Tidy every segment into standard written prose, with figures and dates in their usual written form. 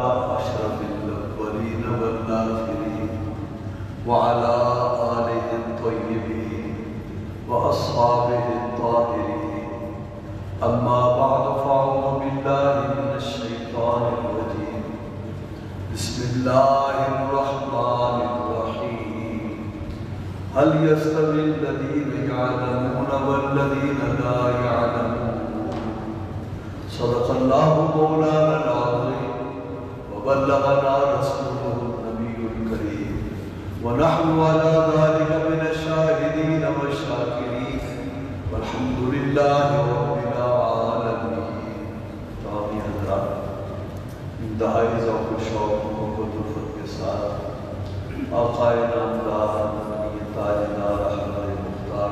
أشرف الأولين والآخرين وعلى آله الطيبين وأصحابه الطاهرين. أما بعد فأعوذ بالله من الشيطان الرجيم. بسم الله الرحمن الرحيم. هل يستوي الذين يعلمون والذين لا يعلمون؟ صدق الله مولانا العظيم وبلغنا رسوله النبي الكريم ونحن على ذلك من الشاهدين والشاكرين والحمد لله رب العالمين. تمامی حضرات انتہائی ذوق و شوق محبت و خود کے ساتھ آقا نامدار نبی تاجدار احمد مختار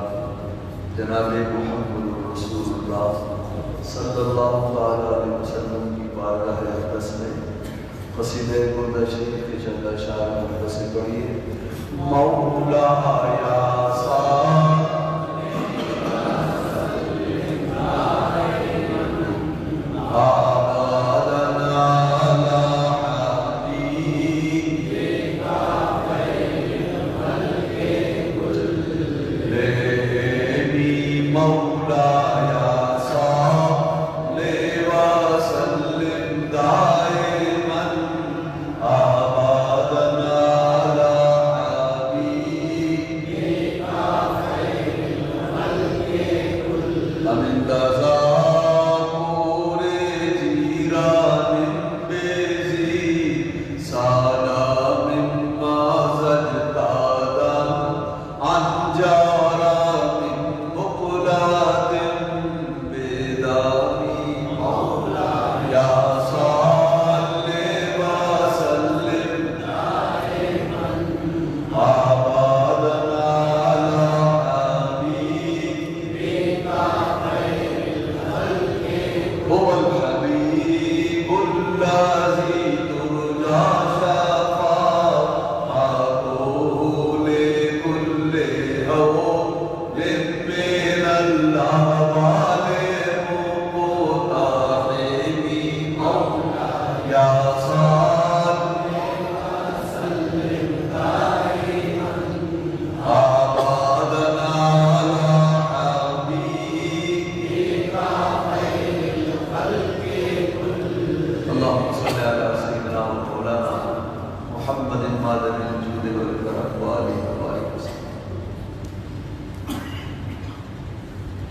جناب محمد رسول اللہ صلی اللہ علیہ وسلم کی بارگاہ اقدس میں قصیدہ گردہ شریف کے چندہ شاہ مقدس سے پڑھیے. مولا یا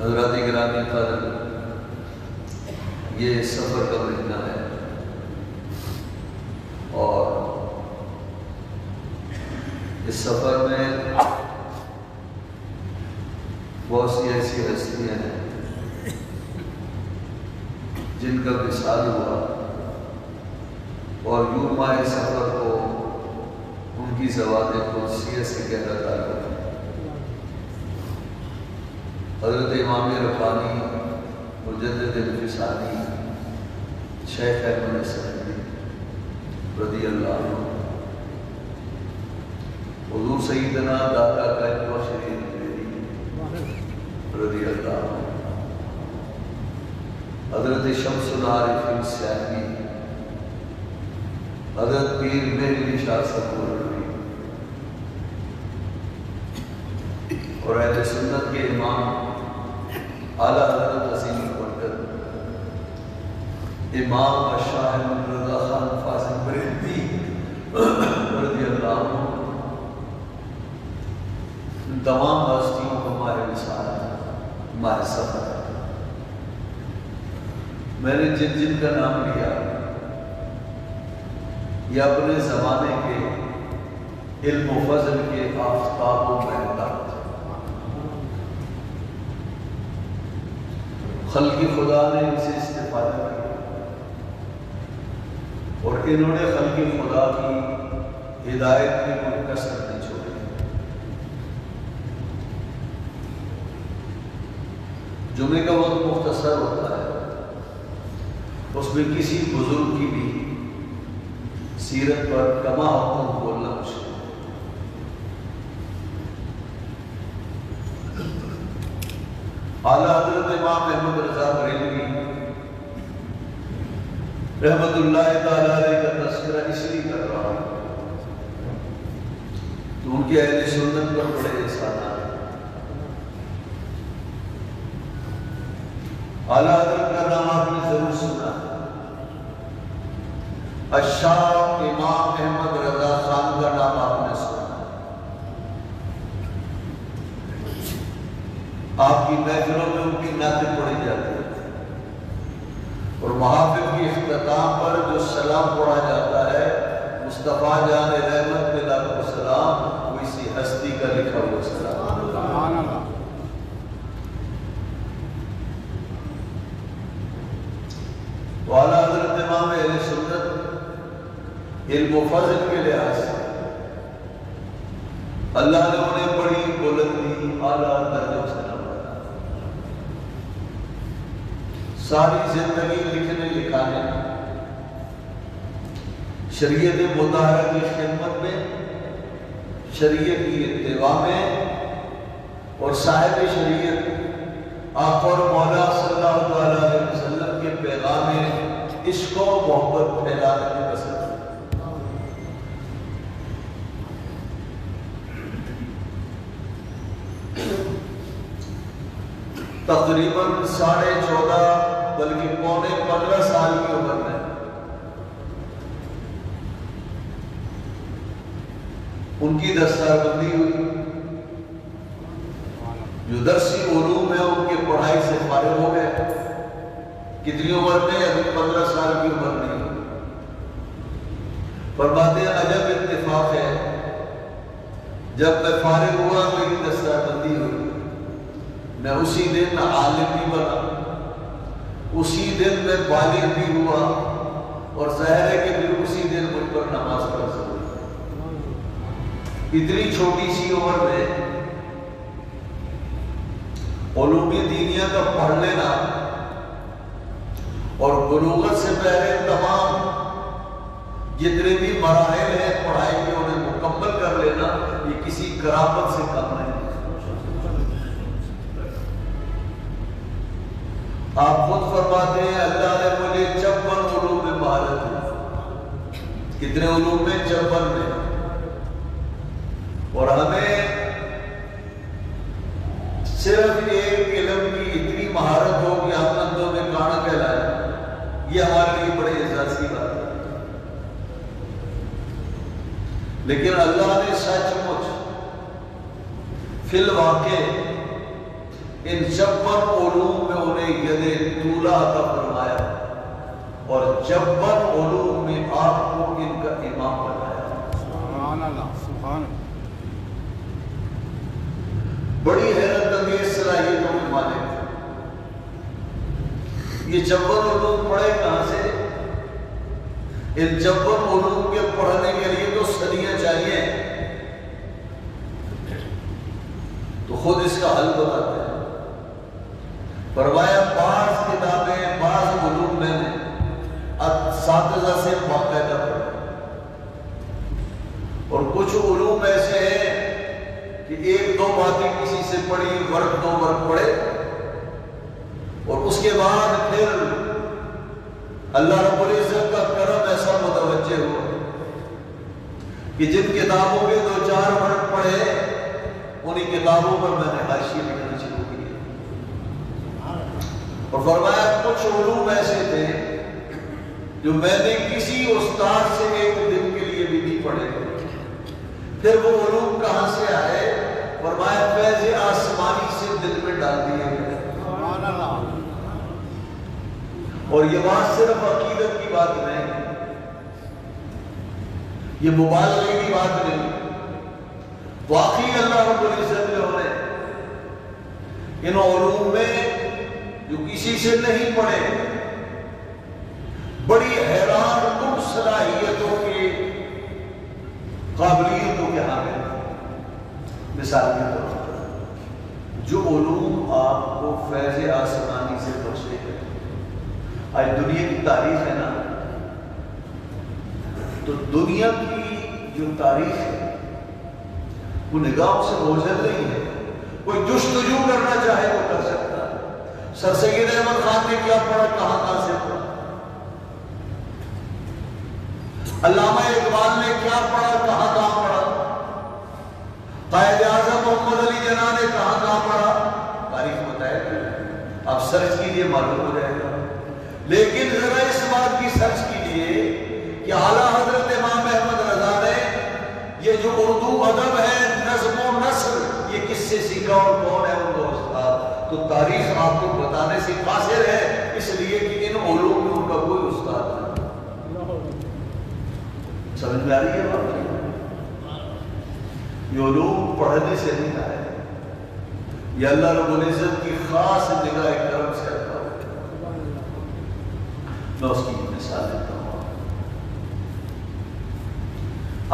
حضرات گرامی قدر، یہ سفر کا مہینہ ہے اور اس سفر میں بہت سی ایسی ہستیاں ہیں جن کا وصال ہوا اور یوں ماہ سفر کو ان کی زوات قدسیہ سے گہرا تعلق ہے. حضرت امام ربانی مجدد الفسانی شیخ احمد سندھی رضی اللہ عنہ، حضور سیدنا داتا قائد شریف رضی اللہ عنہ، حضرت شمس العارفین سیاحی، حضرت پیر مہر شاہ سکور اور اہل سنت کے امام اعلیٰ حضرت عظیم البرکت امام شاہ رضا خان فاضل بریلوی رضی اللہ عنہ، تمام ہستیوں کو ماہ وصال ماہ سفر. میں نے جن جن کا نام لیا یہ اپنے زمانے کے علم و فضل کے آفتاب و محتاج خلقی خدا نے ان سے استفادہ کیا اور انہوں نے خلقی خدا کی ہدایت میں کوئی کسر نہیں چھوڑی. جمعے کا وقت مختصر ہوتا ہے، اس میں کسی بزرگ کی بھی سیرت پر کما حکم بولنا مشکل ہے. اعلیٰ حضرت امام احمد رضا بریلوی رحمت اللہ تعالی علیہ کا شاہ امام احمد رضا خان کا نام آپ نے سنا ہے، آپ کی محفلوں میں ان کی نعتیں پڑھی جاتی ہیں، اور محافل کی اختتام پر جو سلام پڑھا جاتا ہے مصطفیٰ جان رحمت پہ لاکھ السلام، وہ اسی ہستی کا لکھا ہوا سلام۔ سبحان اللہ۔ تو اعلیٰ حضرت امام اہل سنت علم و فضل کے لحاظ سے اللہ نے انہیں بڑی بلندی اعلیٰ درجوں سے نوازا، ساری زندگی لکھنے لکھانے میں، شریعت مطہرہ کی خدمت میں، شریعت کی اتباع میں، اور صاحب شریعت آقا اور مولا صلی اللہ علیہ وسلم کے پیغام عشق و محبت پھیلانے میں بسر۔ تقریباً 14.5 بلکہ پونے 15 سال کی عمر میں ان کی دستار بندی ہوئی، جو درسی علوم ہے ان کی پڑھائی سے فارغ ہو گئے۔ کتنی عمر میں؟ ابھی 15 سال کی عمر نہیں۔ فرماتے ہیں عجب اتفاق ہے، جب میں فارغ ہوا میری دستار بندی ہوئی، میں اسی دن عالم بھی بنا، اسی دن میں بالغ بھی ہوا، اور ظاہر ہے کہ پھر اسی دن مجھ پر نماز فرض ہوئی۔ اتنی چھوٹی سی عمر میں علوم دینیہ کا پڑھ لینا اور بلوغت سے پہلے تمام جتنے بھی مراحل ہیں پڑھائی کے انہیں مکمل کر لینا، یہ کسی کرامت سے کم نہیں۔ آپ خود فرماتے ہیں اللہ نے مجھے 56 علوم میں مہارت دی۔ کتنے علوم میں؟ 56 میں۔ اور ہمیں صرف ایک علم کی اتنی مہارت ہو کہ ہم اندوں میں کانا کہلائے، یہ ہمارے لیے بڑے اعزاز کی بات ہے۔ لیکن اللہ نے سچ مچ فی الواقع ان 56 علوم میں انہیں ید طولہ عطا فرمایا، اور 56 علوم میں آپ کو ان کا امام بنایا۔ سبحان اللہ، سبحان اللہ۔ بڑی حیرت انگیز صلاحیتوں کے مالک۔ یہ 56 علوم پڑھے کہاں سے؟ ان 56 علوم کے پڑھنے کے لیے تو صدیاں چاہیے، تو خود اس کا حل بتاتے ہیں۔ فرمایا بعض کتابیں، بعض علوم میں نے اساتذہ سے باقاعدہ پڑھا، اور کچھ علوم ایسے ہیں کہ 1-2 باتیں کسی سے پڑھی، ورق 2 ورق پڑھے، اور اس کے بعد پھر اللہ رب العزت کا کرم ایسا متوجہ ہوا کہ جن کتابوں کے 2-4 ورق پڑھے، انہی کتابوں پر میں نے حاشیے لکھنا شروع کی، اور فرمایا کچھ علوم ایسے تھے جو میں نے کسی استاد سے 1 دن کے لیے بھی نہیں پڑھے۔ پھر وہ علوم کہاں سے آئے؟ فرمایا فیض آسمانی سے دل میں ڈال دیے گئے۔ سبحان اللہ۔ اور یہ بات صرف عقیدت کی بات نہیں، یہ مبالغے کی بات نہیں، واقعی اللہ رب العزت نے انہیں ان علوم میں جو کسی سے نہیں پڑھے، بڑی حیران کن صلاحیتوں کی قابلیتوں کے حامل۔ مثال کے طور پر جو علوم آپ کو فیض آسمانی سے بخشے گئے، آج دنیا کی تاریخ ہے نا، تو دنیا کی جو تاریخ ہے وہ نگاہوں سے اوجھل نہیں ہے، کوئی جستجو کرنا چاہے تو کر سکتا ہے۔ سر سید احمد خان نے کیا پڑھا، کہاں سے پڑھا؟ علامہ اقبال نے کیا پڑھا، کہاں پڑھا؟ قائد اعظم محمد علی جناح نے کہاں پڑھا؟ تاریخ بتائے گا، آپ سرچ کیجئے معلوم ہو جائے گا۔ لیکن ذرا اس بات کی سرچ کیجئے کہ اعلیٰ حضرت امام احمد رضا نے یہ جو اردو ادب ہے، نظم و نثر، یہ کس سے سیکھا اور کون ہے ان کا استاد؟ تو تاریخ آپ کو بتانے سے قاصر ہے، اس لیے کہ ان علوم میں ان کا کوئی استاد نہیں۔ سمجھ میں آ رہی ہے بات؟ یہ علوم پڑھنے سے نہیں آئے، یہ اللہ رب العزت کی خاص نگاہ کرم سے آتا ہو۔ میں اس کی مثال دیتا ہوں۔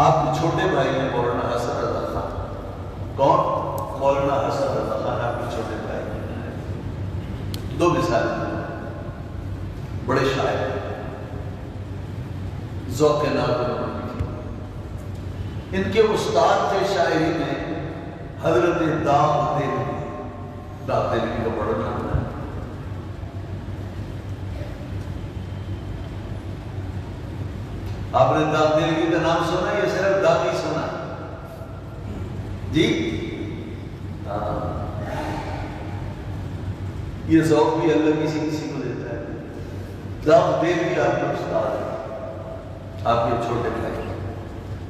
آپ کے چھوٹے بھائی ہیں مولانا حسن رضا خان۔ کون؟ مولانا حسن رضا خان آپ کے چھوٹے بھائی ہیں۔ دو مثال بڑے شاعر، ذوق نات لکھی۔ ان کے استاد تھے شاعری میں حضرت داغ دہلوی۔ داغ دہلوی کا بڑا نام ہے۔ آپ نے داغ دہلوی کا نام سنا یا صرف داغ ہی سنا؟ جی یہ ذوق بھی اللہ کسی کسی کو دیتا ہے۔ داغ دہلوی آپ کے استاد ہیں، آپ کے چھوٹے بھائی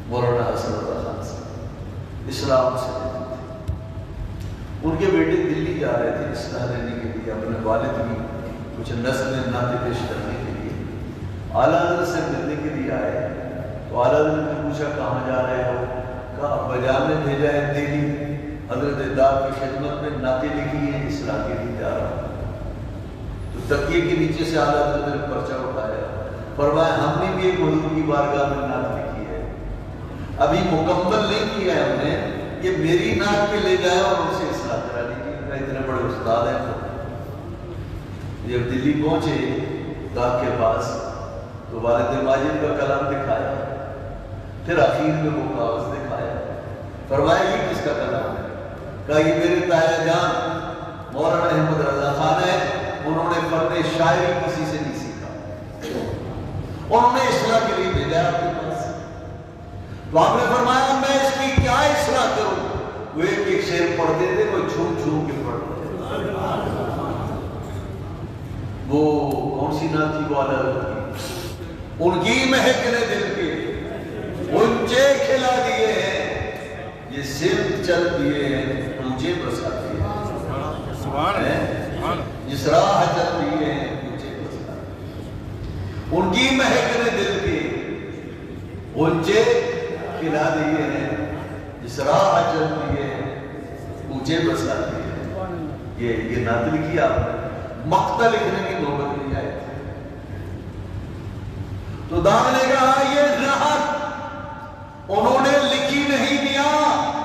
مولانا حسن رضا خان سے اسلام سے ان کے بیٹے دلی جا رہے تھے اصلاح لینے کے لیے، اپنے والد کی کچھ نسل نعتیں پیش کرنے کے لیے اعلیٰ حضرت سے ملنے کے لیے آئے۔ تو اعلیٰ حضرت نے پوچھا کہاں جا رہے ہو؟ کہا ابا جان نے بھیجا ہے دلی، حضرت داغ کی خدمت میں نعتیں لکھی ہیں، اصلاح کے لیے جا رہا ہوں۔ تو تکیے کے نیچے سے اعلیٰ حضرت نے پرچہ اٹھایا، فرمایا ہم نے بھی ایک حضور کی بارگاہ میں نعت لکھی ہے، ابھی مکمل نہیں کیا ہے ہم نے، یہ میری نعت پہ لے جائے اور ان سے اصلاح کرا لیجیے۔ اتنے بڑے استاد ہیں۔ جب دلی پہنچے داغ کے پاس تو والد ماجد کا کلام دکھایا، پھر آخر میں وہ کاغذ دکھایا، فرمایا یہ کس کا کلام ہے؟ کہا یہ میرے تایا جان مولانا احمد رضا خان ہے، انہوں نے فن شاعری کسی سے نہیں سیکھا، انہوں نے اصلاح کے لیے بھیجا آپ کے پاس۔ تو آپ نے فرمایا میں اس کی کیا اصلاح کروں؟ وہ ایک شعر پڑھتے تھے، کوئی چھوم چھوم کے پڑھتے تھے۔ وہ کون سی نعت تھی؟ وہ اعلیٰ حضرت کی، ان کی مہک نے دل کے اونچے کھلا دیے ہیں، یہ سمت چل دیے ہیں اونچے بسا دیے ہیں، جس راہ چل دیے ہیں اونچے بسا دیے ہیں۔ ان کی مہک نے دل کے اونچے کھلا دیے ہیں، جس راہ چل دیے ہیں اونچے بسا دیے ہیں۔ یہ نعت لکھی آپ نے، مقطع لکھنے کی نوبت نہیں آئی تھی۔ تو داغ نے کہا یہ نعت انہوں نے لکھی نہیں دیا،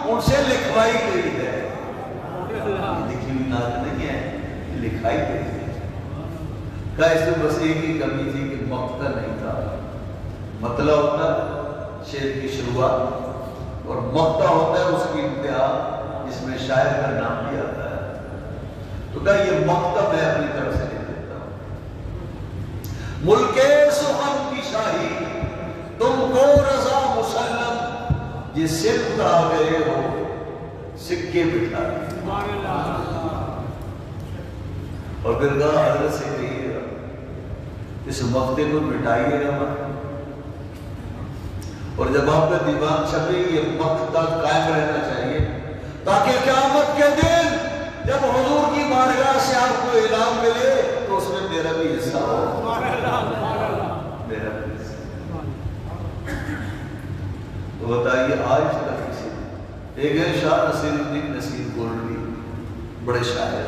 ان سے لکھوائی گئی ہے۔ لکھی ہوئی نعت نہیں ہے، لکھائی گئی ہے۔ کہا اس میں بس ایک ہی کمی تھی کہ مقطع نہیں تھا۔ مطلع ہوتا ہے شعر کی شروعات اور مقطع ہوتا ہے اس کی انتہا، جس میں شاعر کا نام بھی آتا ہے۔ تو کہا یہ مقطع میں اپنی طرف سے لکھ دیتا ہوں۔ ملک سخن کی شاہی تم کو رضا مسلم، یہ صرف آ گئے ہو سکے بٹھا دیے۔ اور پھر کہا حضرت سے کہیے گا اس مقطع کو مٹائیے گا مت، اور جب آپ کا دیوان چھپے یہ مقطع قائم رہنا چاہیے، تاکہ قیامت کے دن جب حضور کی بارگاہ سے آپ کو اعلان ملے تو اس میں میرا بھی حصہ ہو، میرا بھی حصہ۔ تو بتائیے آج تک کسی ایک ہے شاہ نصیر الدین نصیر گولڈوی، بڑے شاعر،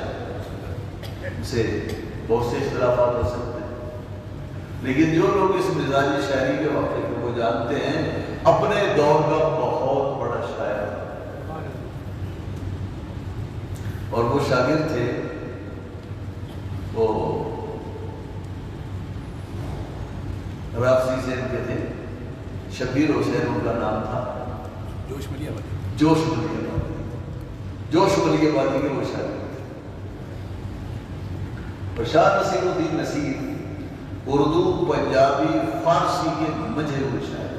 ان سے بہت سے اختلافات ہو سکتے ہیں، لیکن جو لوگ اس مزاجی شاعری کے واقعے کو جانتے ہیں، اپنے دور کا بہت بڑا شاعر، اور وہ شاگرد تھے، وہ رافضی سے ان کے تھے، شبیر حسین ان کا نام تھا، جوش ملیہ آبادی کے وہ شاگرد تھے۔ اور شاہ نصیر الدین نصیر اردو، پنجابی، فارسی کے مجھے ہوئے شاعر،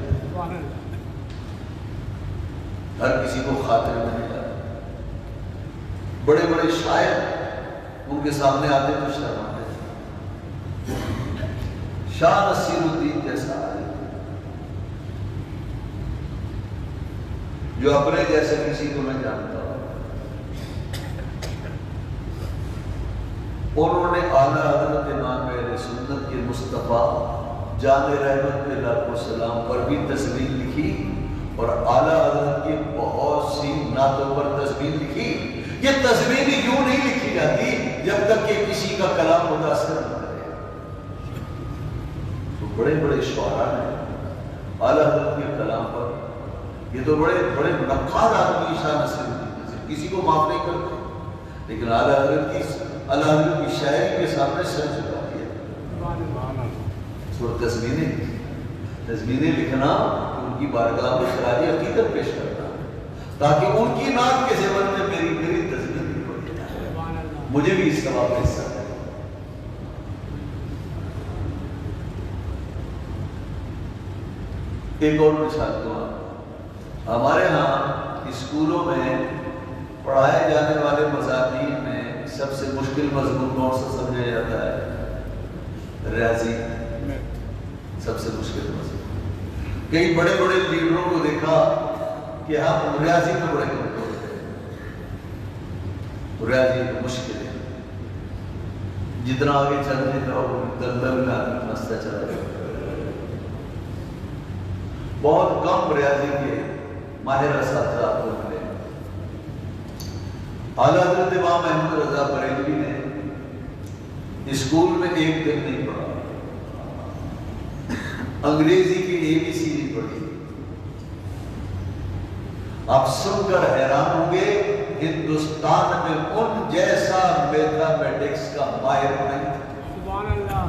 ہر کسی کو خاطر میں نہیں لاتے۔ بڑے بڑے شاعر ان کے سامنے آتے تو شرماتے تھے۔ شاہ نصیر الدین جیسا عالم جو اپنے جیسے کسی کو میں جانتا ہوں. انہوں نے اعلیٰ حضرت امام اہل سنت کے مصطفیٰ جان رحمت پہ لاکھوں سلام پر بھی تصویر لکھی اور اعلیٰ حضرت کی بہت سی نعتوں پر تصویر لکھی. یہ تصویر یوں نہیں لکھی جاتی جب تک کہ کسی کا کلام متاثر نہ کرے. تو بڑے بڑے شعراء ہیں اعلیٰ حضرت کے کلام پر. یہ تو بڑے بڑے نقاد آدمی شاہ نصیر الدین کسی کو معاف نہیں کرتے، لیکن اعلیٰ حضرت کی شاعری کے سامنے سر جھکا دیا. اور تصویریں لکھنا ان کی بارگاہ میں خراج عقیدت پیش کرنا تاکہ ان کی نعت کے زمن میں میری تصویر بھی پڑی جائے، مجھے بھی اس ثواب کا حصہ ہے. ایک اور مثال دوں. ہمارے ہاں اسکولوں میں پڑھائے جانے والے مضامین میں سب سے مشکل مضمون کون سا سمجھا جاتا ہے؟ ریاضی. سب سے مشکل مضمون. کئی بڑے بڑے لیڈروں کو دیکھا کہ ہم ریاضی میں بڑے کمزور تھے. ریاضی مشکل ہے، جتنا آگے چلنے کا دلدل میں آدمی پھنستا چلا جاتا. بہت کم ریاضی کے ماہر اساتذہ کو ملے. اعلیٰ حضرت امام احمد رضا بریلوی نے اسکول میں ایک دن نہیں پڑھا، انگریزی کی ABC نہیں پڑھی. آپ سن کر حیران ہوں گے، ہندوستان میں ان جیسا میتھمیٹکس کا ماہر نہیں تھا،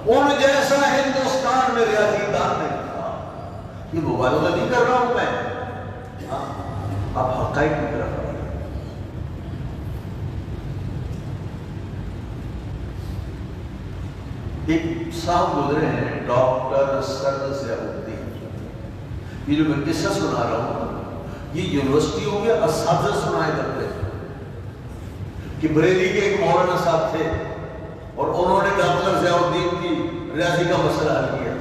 ان جیسا ہندوستان میں ریاضی دان نہیں تھا. یہ مبالغہ نہیں کر رہا ہوں میں، آپ حقائق کی طرف آئیے. ایک صاحب گزرے ہیں ڈاکٹر سرد ضیاء الدین. یہ جو میں قصہ سنا رہا ہوں یہ یونیورسٹیوں کے اساتذہ سنائے کرتے ہیں کہ بریلی کے ایک مولانا صاحب تھے اور انہوں نے ڈاکٹر ضیاء الدین کی ریاضی کا مسئلہ حل کیا.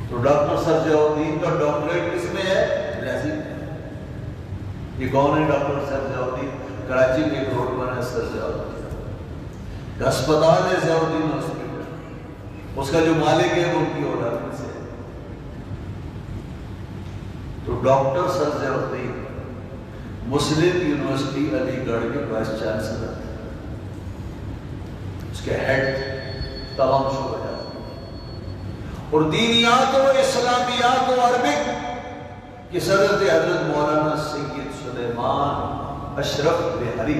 تو ڈاکٹر سر ضیاء الدین کا ڈاکٹریٹ کس میں ہے؟ ریاضی میں. یہ کون ہے ڈاکٹر سر ضیاء الدین؟ کراچی میں ایک روڈ بنا ہے سر ضیاء الدین، ہسپتال ہے ضیاء الدین ہاسپٹل. اس کا جو مالک ہے وہ ان کی اولاد میں سے. تو ڈاکٹر سر ضیاء الدین مسلم یونیورسٹی علی گڑھ کے وائس چانسلر تھے. اس کے ہیڈ تمام شعبہ اور دینیات و اسلامیات و عربک کی صدرت حضرت مولانا سید سلیمان اشرف بہاری.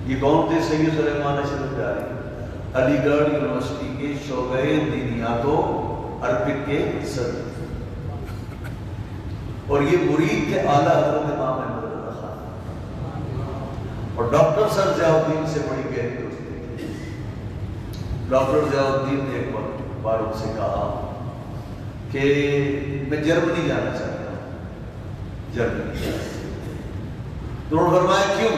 یہ کون تھے سید سلیمان اشرف بہاری؟ علی گڑھ یونیورسٹی کے شعبہ دینیات و عربک کے صدر. اور یہ مرید تھے اعلیٰ حضرت امام احمد رضا خان. اور ڈاکٹر سر ضیاء الدین سے بڑی گہری دوستی تھی. ڈاکٹر ضیاء الدین نے ایک بار ان سے کہا کہ میں جرمنی جانا چاہتا ہوں. جرمنی. تو انہوں نے فرمایا کیوں؟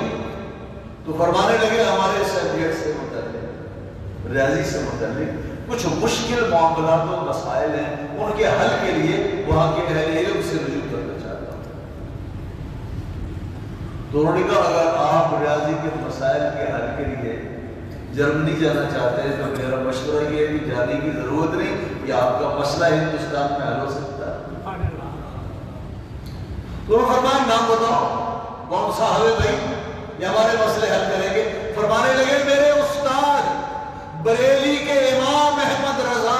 تو فرمانے لگے ہمارے سبجیکٹ سے متعلق، ریاضی سے متعلق کچھ مشکل معاملات و مسائل ہیں، ان کے حل کے لیے وہاں کے اہل علم سے رجوع کرنا چاہتا ہوں. تو انہوں نے کہا اگر آپ ریاضی کے مسائل کے حل کے لیے جرمنی جانا چاہتے ہیں تو میرا مشورہ یہ ہے کہ جانے کی ضرورت نہیں، کہ آپ کا مسئلہ ہندوستان میں حل ہو سکتا ہے. تو انہوں نے فرمایا نام بتاؤ کون سا حل ہے بھائی، یہ ہمارے مسئلے حل کریں گے. فرمانے لگے میرے استاد بریلی کے امام احمد رضا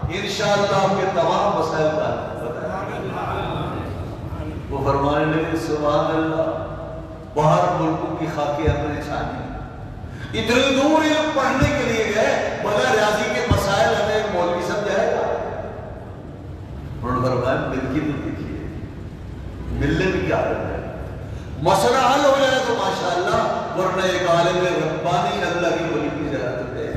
انشاءاللہ آپ کے تمام مسائل کا حل بتائیں. وہ فرمانے لگے سبحان اللہ، باہر ملکوں کی خاکیں ہم نے چھانی، اتنی دور علم پڑھنے کے لیے گئے، بغیر ریاضی کے مسائل ہمیں مولوی سمجھائے گا. انہوں نے فرمایا مل کی تو دیکھیے، ملنے میں کیا حل ہے، مسئلہ حل ہو جائے تو ماشاءاللہ، ورنہ ایک عالم ربانی اللہ کی ولی کی زیارت ہے.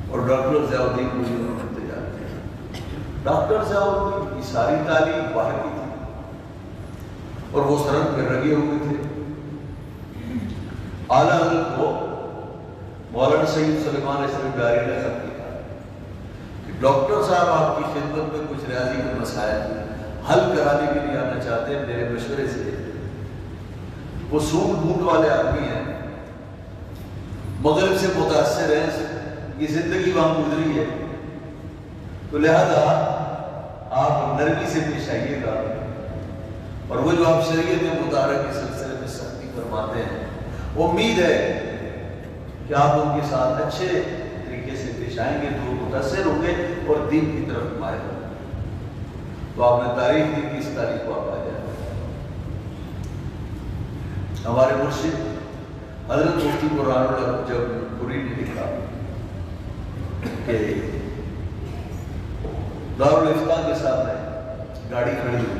اور ڈاکٹر ضیاء الدین کو انہوں نے انتظار کیا. ڈاکٹر ضیاء الدین کی ساری تعلیم باہر کی تھی اور وہ سرحد پہ لگے ہوئے تھے. اعلیٰ حضرت کو مولانا سید سلیمان اشرف بہاری نے خط لکھا کہ ڈاکٹر صاحب آپ کی خدمت میں کچھ ریاضی کے مسائل حل کرانے کے لیے آنا چاہتے ہیں میرے مشورے سے. وہ سوٹ بوٹ والے آدمی ہیں, مغرب سے متاثر ہیں, یہ زندگی وہاں گزری ہے, تو لہذا آپ نرمی سے پیش آئیے گا, اور وہ جو آپ شریعت مطالعہ کے سلسلے میں سختی فرماتے ہیں, امید ہے کہ آپ ان کے ساتھ اچھے طریقے سے پیش آئیں گے تو متاثر ہوں گے اور دین کی طرف مائل ہوں گے. تو آپ نے تاریخ دی کہ اس تاریخ کو آپ آ جائیں. ہمارے مرشد حضرت مفتی قرآن الحق جب پوری نے لکھا کہ دارالفتاح کے سامنے گاڑی کھڑی ہوئی,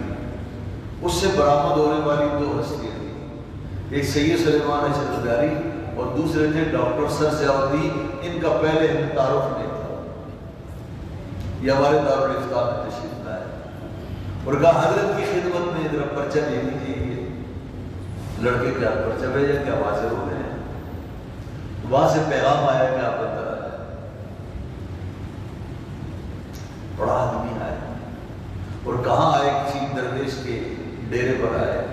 اس سے برآمد ہونے والی دو ہستیاں تھیں, ایک سید سلیمان اشرفیاری اور دوسرے تھے ڈاکٹر سر ضیاء الدین. ان کا پہلے ہمیں تعارف نہیں تھا. یہ ہمارے دارالفتاح میں تشریف لائے اور کہا حضرت کی خدمت میں ذرا پرچہ دے دیجیے. لڑکے کیا پرچہ بھیجا, کیا واضح ہو گئے ہیں. وہاں سے پیغام آیا کہ آپ اندر آئے. بڑا آدمی آئے, اور کہاں آئے؟ کسی درویش کے ڈیرے پر آئے,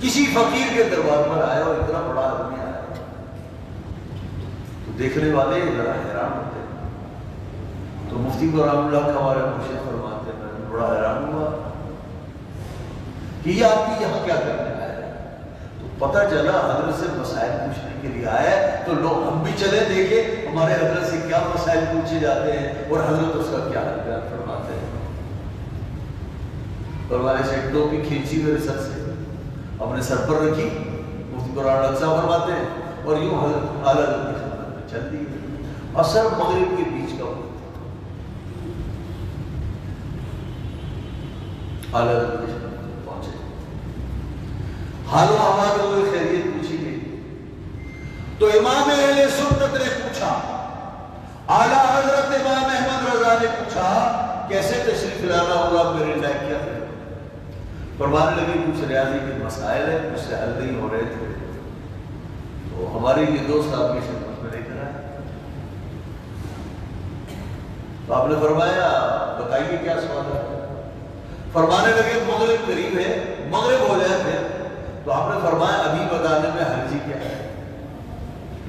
کسی فقیر کے دربار پر آئے, اور اتنا بڑا آدمی آیا تو دیکھنے والے ذرا حیران ہوتے. تو مفتی قرآن اللہ کا ہمارے مرشد فرماتے ہیں, میں بڑا حیران ہوا کہ یہ آدمی یہاں کیا کرنے آیا ہے. تو پتہ چلا حضرت سے مسائل پوچھنے کے لیے آیا ہے. تو لوگ ہم بھی چلے دیکھیں ہمارے حضرت سے کیا مسائل پوچھے جاتے ہیں اور حضرت اس کا کیا حل بیان فرماتے ہیں. اور ہمارے سے ٹوپی کھینچی میرے سر سے اپنے سر پر رکھی, مفتی قرآن الحق صاحب فرماتے ہیں, اور یوں حضرت اعلیٰ حضرت کی خدمت میں چل دی. عصر مغرب کے بیچ کا وقت, اعلیٰ حضرت کی خدمت میں پہنچے, حال و احوال ہوئے, خیریت پوچھی گئی. تو امام اہل سنت نے پوچھا, اعلیٰ حضرت امام احمد رضا نے پوچھا کیسے تشریف لانا ہوگا میرے لائق کیا ہے. فرمانے لگے کچھ ریاضی کے مسائل ہیں, کچھ سے حل نہیں ہو رہے تھے, تو ہمارے یہ دوست آپ کی خدمت میں لے کر آئے. تو آپ نے فرمایا بتائیے کیا سوال ہے. فرمانے لگے مغرب قریب ہے, مغرب ہو جائے پھر. تو آپ نے فرمایا ابھی بتانے میں حرجی کیا ہے.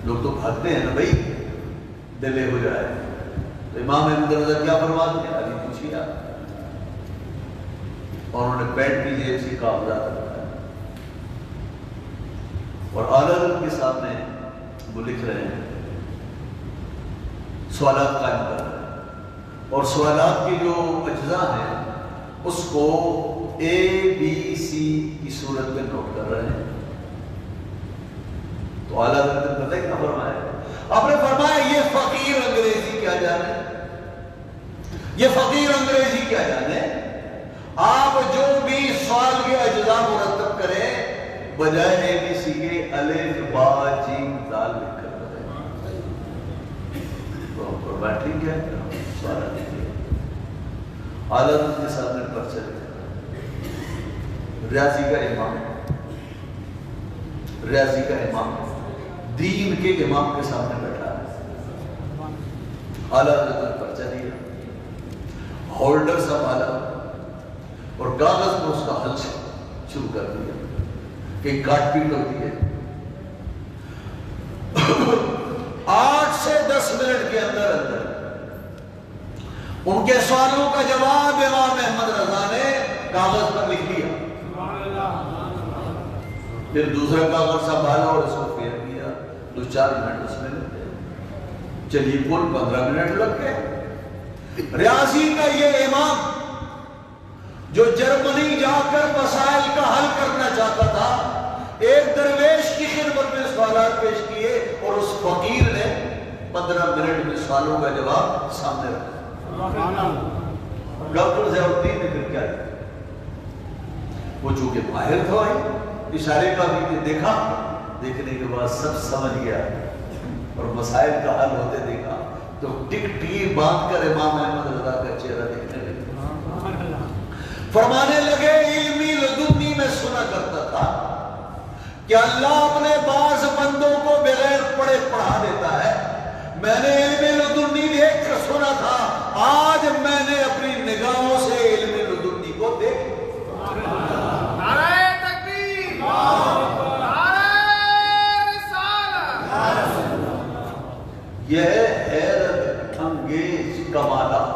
لوگ تو بھاگتے ہیں نا بھائی, دلے ہو جائے. تو امام احمد رضا کیا فرماتے ہیں, ابھی پوچھیے آپ. اور انہوں نے پینٹ کی جیب سے کاغذات رکھا اور اعلیٰ حضرت کے سامنے وہ لکھ رہے ہیں, سوالات قائم کر رہے ہیں, اور سوالات کے جو اجزاء ہیں اس کو اے بی سی کی صورت میں نوٹ کر رہے ہیں. تو اعلیٰ حضرت نے پتہ کیا فرمایا, آپ نے فرمایا یہ فقیر انگریزی کیا جانے, یہ فقیر انگریزی کیا جانے. آپ جو بھی سوال کے اجزاء مرتب کریں بجائے اے بی سی کے الف با جیم دال لکھ کر کریں. تو ہم فرمایا ٹھیک ہے, سوال لکھیے. اعلیٰ حضرت کے سامنے پرچہ ریاضی کا امام, ریاضی کا امام دین کے امام کے سامنے بیٹھا ہے. اعلیٰ حضرت نے پرچہ دیا, ہولڈر سنبھالا اور کاغذ پر اس کا حل شروع کر دیا کہ کاٹ پیٹ ہوتی ہے. 8 سے 10 منٹ کے اندر اندر ان کے سوالوں کا جواب امام احمد رضا نے کاغذ پر لکھ دیا. پھر دوسرا کاغذ سنبھالا اور اس کو پھیر دیا. 2-4 منٹ اس میں لگ گئے. چلیے کل 15 منٹ لگ گئے. ریاضی کا یہ امام جو جرمنی جا کر مسائل کا حل کرنا چاہتا تھا, ایک درویش کی خدمت میں سوالات پیش کیے اور اس فقیر نے 15 منٹ میں سوالوں کا جواب سامنے رکھا. ڈاکٹر ضیاء الدین نے پھر کیا کیا, وہ چونکہ ماہر تھا اشارے کا بھی دیکھا, دیکھنے کے بعد سب سمجھ گیا اور مسائل کا حل ہوتے دیکھا تو ٹک ٹکی باندھ کر امام احمد رضا کا چہرہ دیکھنے لگے. فرمانے لگے علمی لدنی میں سنا کرتا تھا کہ اللہ اپنے بعض بندوں کو بغیر پڑھے پڑھا دیتا ہے. میں نے علم لدنی دیکھ کر سنا تھا، آج میں نے اپنی نگاہوں سے علم لدنی کو دیکھ۔ نعرہ تکبیر، نعرہ رسالت۔ یہ ہے حیرت انگیز کمالات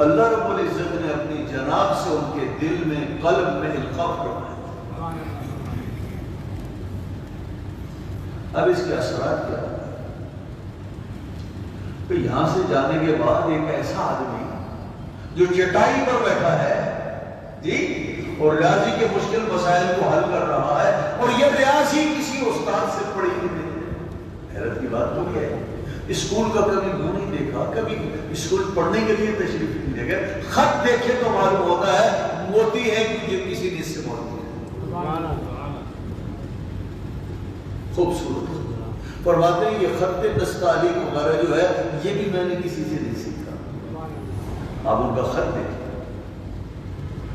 اللہ رب العزت نے اپنی جناب سے ان کے دل میں، قلب میں القاء فرمایا۔ اب اس کے اثرات کیا ہوتا ہے؟ کہ یہاں سے جانے کے بعد ایک ایسا آدمی جو چٹائی پر بیٹھا ہے جی اور ریاضی کے مشکل مسائل کو حل کر رہا ہے، اور یہ ریاضی کسی استاد سے پڑھی نہیں ہے۔ حیرت کی بات تو کیا ہے، اسکول کا کبھی منہ نہیں دیکھا، کبھی اسکول پڑھنے کے لیے تشریف نہیں دے گئے، خط دیکھے تو معلوم ہوتا ہے موتی ہے کہ یہ کسی نے اس سے موتی ہے۔ خوبصورت فرماتے ہیں یہ خط نستعلیق وغیرہ جو ہے یہ بھی میں نے کسی سے نہیں سیکھا۔ آپ ان کا خط دیکھیں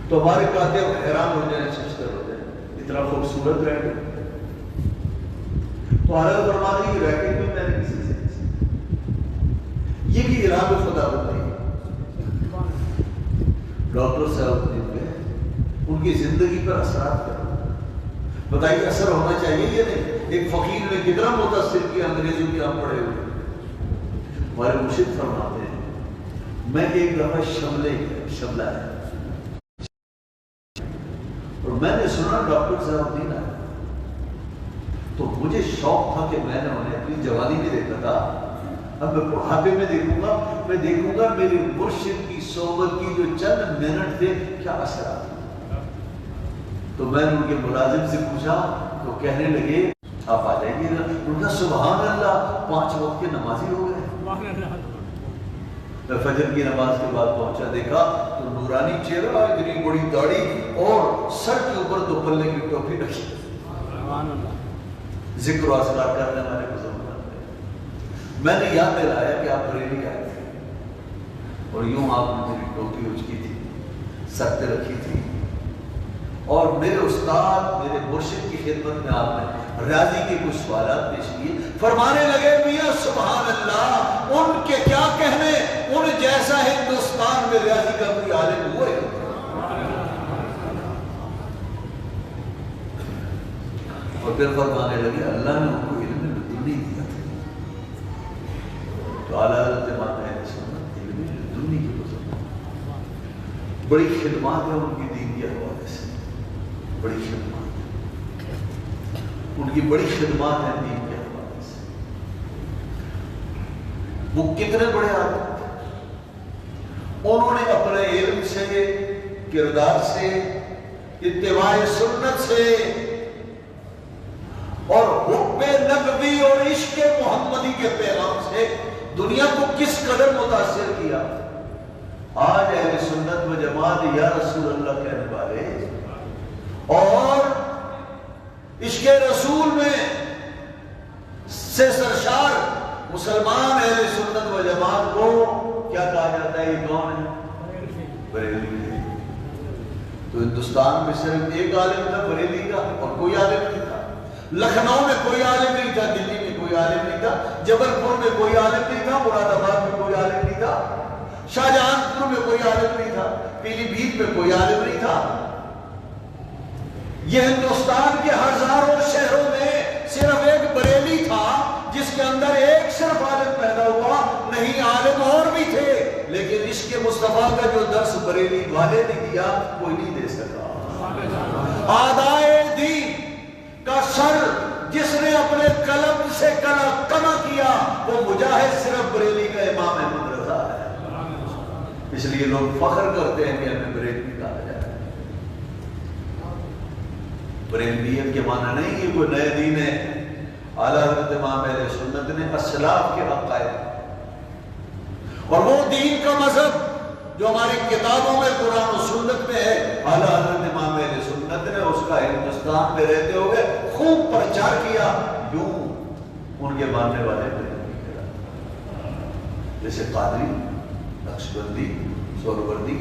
تو ہمارے کاتب حیران ہو جائیں، سچتر ہو جائیں، اتنا خوبصورت رائٹنگ۔ تو حضرت فرماتے ہیں یہ رائٹنگ بھی میں نے کسی سے نہیں سیکھا، یہ بھی ارادہ خدا بندی ہے۔ ڈاکٹر صاحب نے ان کی زندگی پر اثرات کر بتائیے، اثر ہونا چاہیے یا نہیں؟ ایک فقیر نے کتنا متاثر کیا انگریزوں کی آپ پڑھے ہوئے۔ ہمارے مرشد فرماتے ہیں میں ایک دفعہ شملہ ہے اور میں نے سنا ڈاکٹر صاحب نہیں آئے، تو مجھے شوق تھا کہ میں نے انہیں اپنی جوانی میں دیکھا تھا، اب میں بڑھاپے میں دیکھوں گا میرے مرشد کی صحبت کی جو چند منٹ تھے کیا اثرات۔ تو میں نے ان کے ملازم سے پوچھا تو کہنے لگے آپ آ جائیے گا۔ ان کا سبحان اللہ 5 وقت کے نمازی ہو گئے۔ میں فجر کی نماز کے بعد پہنچا، دیکھا تو نورانی چہرہ، اتنی بڑی داڑھی اور سر کے اوپر 2 پلے کی ٹوپی رکھی، ذکر و اذکار کرنے والے بزرگ۔ میں نے یاد دلایا کہ آپ بریلی آئے تھے اور یوں آپ نے میری ٹوپی اچکی تھی، سر پہ رکھی تھی، اور میرے استاد میرے مرشد کی خدمت میں آپ نے ریاضی کے کچھ سوالات پیش کیے۔ فرمانے لگے میاں سبحان اللہ، ان کے کیا کہنے، ان جیسا ہندوستان میں ریاضی کا کوئی عالم ہوا ہے۔ اور پھر فرمانے لگے اللہ نے ان کو علم لدنی دیا تھا، تو اعلیٰ حضرت امام اہل سنت علم لدنی کی بزرگ بڑی خدمات ہے ان کی دین کے حوالے سے، بڑی خدمات ان کی بڑی خدمات ہیں دین کے حوالے سے۔ وہ کتنے بڑے آدمی تھے، انہوں نے اپنے علم سے، کردار سے، اتباع سنت سے اور حب نبوی اور عشق محمدی کے پیغام سے دنیا کو کس قدر متاثر کیا۔ آج اہل سنت و جماعت یا رسول اللہ کہنے والے اور عشق رسول میں سے سرشار مسلمان اہل سنت و جماعت کو کیا کہا جاتا ہے؟ یہ کون ہے؟ بریلی ہے۔ تو ہندوستان میں صرف ایک عالم تھا بریلی کا، اور کوئی عالم نہیں تھا۔ لکھنؤ میں کوئی عالم نہیں تھا، دلی میں کوئی عالم نہیں تھا، جبل پور میں کوئی عالم نہیں تھا، مراد آباد میں کوئی عالم نہیں تھا، شاہجہاں پور میں کوئی عالم نہیں تھا، پیلی بھیت میں کوئی عالم نہیں تھا۔ یہ ہندوستان کے ہزاروں شہروں میں صرف ایک بریلی تھا جس کے اندر ایک صرف عالم پیدا ہوا، نہیں عالم اور بھی تھے، لیکن عشق مصطفیٰ کا جو درس بریلی والے نے دیا کوئی نہیں دے سکا۔ آدائے دین کا سر جس نے اپنے قلم سے کما کیا وہ مجاہد صرف بریلی کا امام احمد رضا ہے۔ اس لیے لوگ فخر کرتے ہیں کہ ہمیں بریلی کہا جائے۔ بریلیت کے معنی نہیں کہ کوئی نئے دین ہے، اعلیٰ حضرت امام اہل سنت نے اسلاف کے عقائد اور وہ دین کا مذہب جو ہماری کتابوں میں قرآن و سنت میں ہے، اعلیٰ حضرت امام اہل سنت نے اس کا ہندوستان میں رہتے ہوئے خوب پرچار کیا، یوں ان کے ماننے والے جیسے قادری، نقشبندی، سہروردی،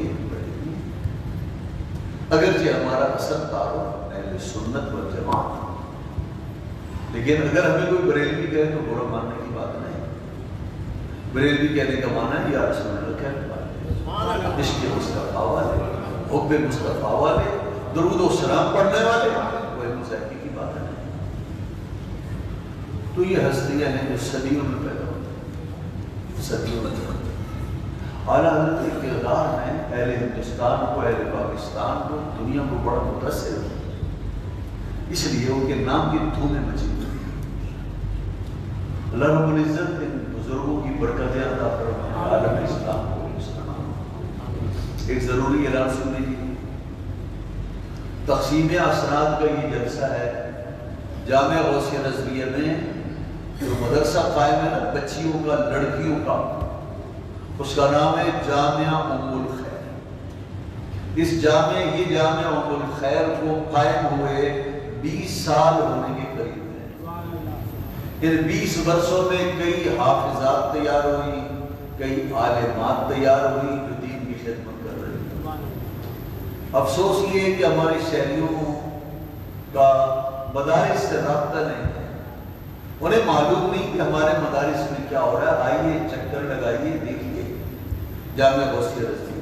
اگرچہ ہمارا اصل تعارف اہل سنت والجماعت، لیکن اگر ہمیں کوئی بریلوی کہے تو برا ماننے کی بات نہیں۔ بریلوی کہنے کا معنی ہے یا رسول اللہ کہنے والے، عشق مصطفیٰ والے، حب مصطفیٰ والے، درود و سلام پڑھنے والے، وہ مذاکرے کی بات ہے۔ تو یہ ہستیاں ہیں جو صدیوں میں پیدا ہوتی ہیں، صدیوں میں پیدا ہوتی ہیں۔ اعلیٰ حضرت اقتدار میں اہل ہندوستان کو، اہل پاکستان کو، دنیا کو بڑا متاثر ہے، اس لیے ان کے نام کی دھومیں مچی ہوئی ہیں۔ اللہ رب العزت ان بزرگوں کی برکتیں عطا فرمائے، عالم اسلام کو اسلام۔ ایک ضروری اعلان سن لیجیے، تقسیم اسرار کا یہ جلسہ ہے جامعہ غوثیہ نظریہ میں جو مدرسہ قائم ہے نا بچیوں کا، لڑکیوں کا، اس کا نام ہے جامعہ ام الخیر۔ اس یہ جامعہ ام الخیر کو قائم ہوئے 20 سال ہونے کے قریب ہے۔ ان 20 برسوں میں کئی حافظات تیار ہوئی، کئی عالمات تیار ہوئی جو دین کی خدمت کر رہی ہیں۔ افسوس یہ ہے کہ ہمارے شہریوں کا مدارس سے رابطہ نہیں ہے، انہیں معلوم نہیں کہ ہمارے مدارس میں کیا ہو رہا ہے۔ آئیے چکر لگائیے، دیکھیے جامعہ غوثیہ نظریہ،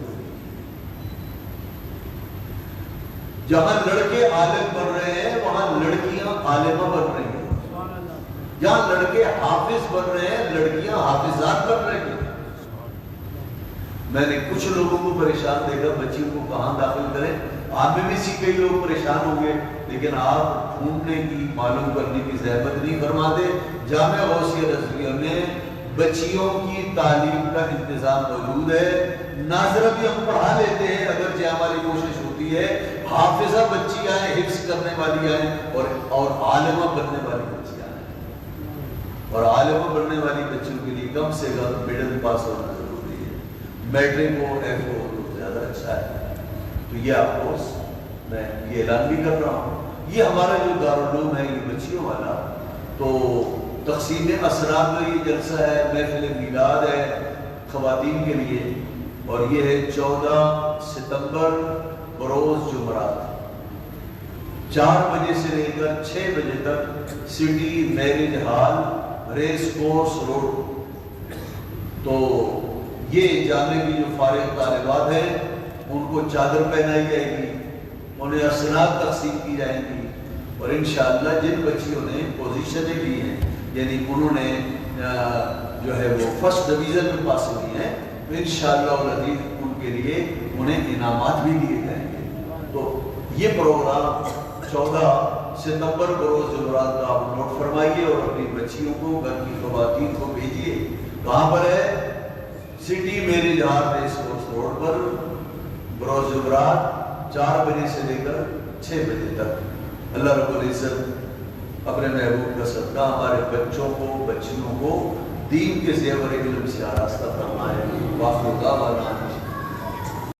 جہاں لڑکے عالم بن رہے ہیں وہاں لڑکیاں عالمہ بن رہی ہیں، جہاں لڑکے حافظ بن رہے ہیں لڑکیاں حافظات بن رہی ہیں۔ میں نے کچھ لوگوں کو پریشان دیکھا بچیوں کو کہاں داخل کریں، آپ میں بھی سے کئی لوگ پریشان ہوں گے، لیکن آپ ڈھونڈنے کی، معلوم کرنے کی زحمت نہیں فرماتے۔ جامعہ غوثیہ نظریہ میں بچیوں کی تعلیم کا انتظام موجود ہے، ناظرہ بھی ہم پڑھا لیتے ہیں اگرچہ ہماری کوشش ہوتی ہے حافظہ بچی آئیں، حفظ کرنے والی آئیں اور عالمہ بننے والی بچی آئیں۔ اور عالمہ بننے والی بچیوں کے لیے کم سے کم مڈل پاس ہونا ضروری ہے، میٹرک ہو، ایف ہو تو زیادہ اچھا ہے۔ تو یہ آپ کو میں یہ اعلان بھی کر رہا ہوں، یہ ہمارا جو دارالعلوم ہے یہ بچیوں والا، تو تقسیم اسرار کا یہ جلسہ ہے، محفل میلاد ہے خواتین کے لیے، اور یہ ہے 14 ستمبر بروز جمعرات، 4 بجے سے لے کر 6 بجے تک city marriage hall, race course road. تو یہ جامعے کی جو فارغ طالبات ہیں ان کو چادر پہنائی جائے گی، انہیں اسناد تقسیم کی جائیں گی، اور انشاءاللہ جن بچیوں نے پوزیشنیں لی ہیں، یعنی انہوں نے جو ہے وہ فرسٹ ڈویژن میں پاس ہوئی ہیں، تو انشاءاللہ العزیز ان کے لیے انہیں انعامات بھی دیے جائیں گے۔ تو یہ پروگرام 14 ستمبر بروز جمعرات کا آپ نوٹ فرمائیے اور اپنی بچیوں کو، گھر کی خواتین کو بھیجیے۔ کہاں پر ہے؟ City marriage hall, race course road پر، بروز جمعرات 4 بجے سے لے کر 6 بجے تک۔ اللہ رب العزت اپنے محبوب کا صدقہ ہمارے بچوں کو، بچیوں کو دین کے زیور علم سے آراستہ فرمائے۔ واخر دعوانا